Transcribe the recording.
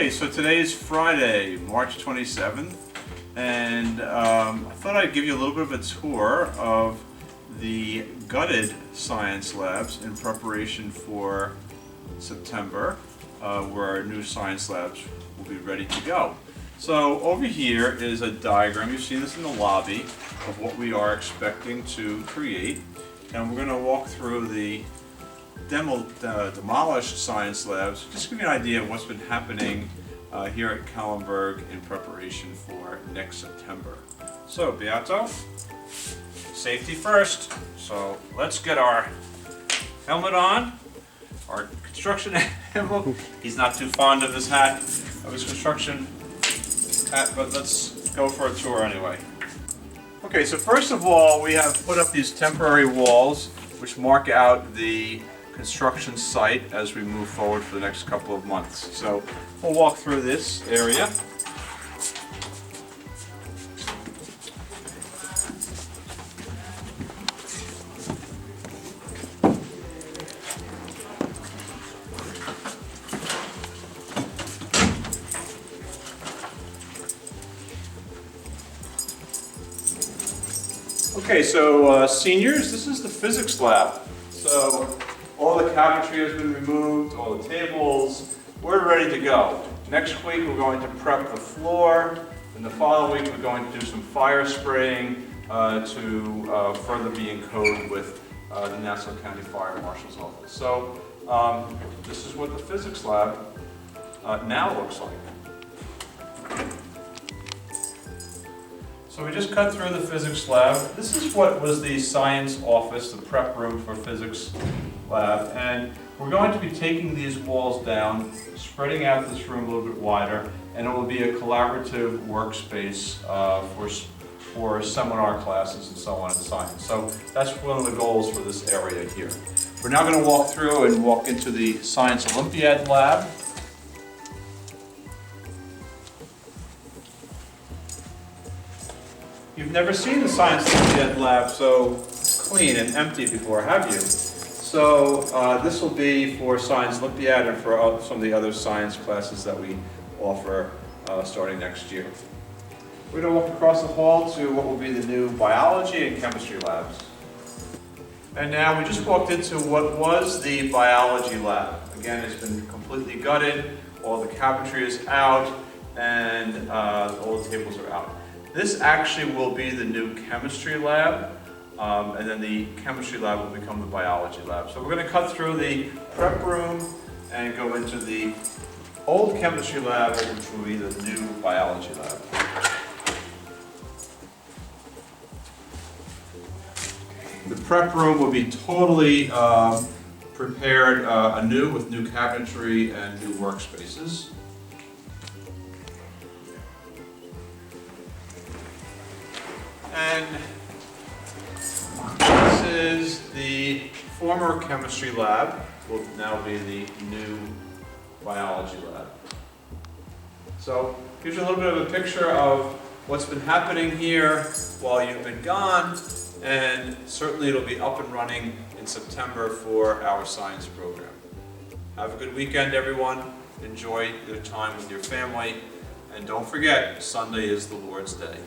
Okay, so today is Friday, March 27th, and I thought I'd give you a little bit of a tour of the gutted science labs in preparation for September, where our new science labs will be ready to go. So over here is a diagram, you've seen this in the lobby, of what we are expecting to create, and we're going to walk through the demolished science labs, just to give you an idea of what's been happening here at Kallenberg in preparation for next September. So, Beato, safety first. So let's get our helmet on, our construction emblem. He's not too fond of this hat, of his construction hat, but let's go for a tour anyway. Okay, so first of all, we have put up these temporary walls which mark out the construction site as we move forward for the next couple of months. So we'll walk through this area. Okay, so seniors, this is the physics lab. So all the cabinetry has been removed, all the tables, we're ready to go. Next week we're going to prep the floor, and the following week we're going to do some fire spraying to further be in code with the Nassau County Fire Marshal's Office. So this is what the physics lab now looks like. So we just cut through the physics lab. This is what was the science office, the prep room for physics lab, and we're going to be taking these walls down, spreading out this room a little bit wider, and it will be a collaborative workspace for seminar classes and so on in science. So that's one of the goals for this area here. We're now going to walk through and walk into the Science Olympiad lab. You've never seen the Science Olympiad lab so clean and empty before, have you? So this will be for Science Olympiad and for some of the other science classes that we offer starting next year. We're going to walk across the hall to what will be the new biology and chemistry labs. And now we just walked into what was the biology lab. Again, it's been completely gutted, all the cabinetry is out, and all the tables are out. This actually will be the new chemistry lab, and then the chemistry lab will become the biology lab. So we're going to cut through the prep room and go into the old chemistry lab, which will be the new biology lab. The prep room will be totally prepared anew with new cabinetry and new workspaces. And this is the former chemistry lab, will now be the new biology lab. So, gives you a little bit of a picture of what's been happening here while you've been gone, and certainly it'll be up and running in September for our science program. Have a good weekend, everyone. Enjoy your time with your family, and don't forget, Sunday is the Lord's Day.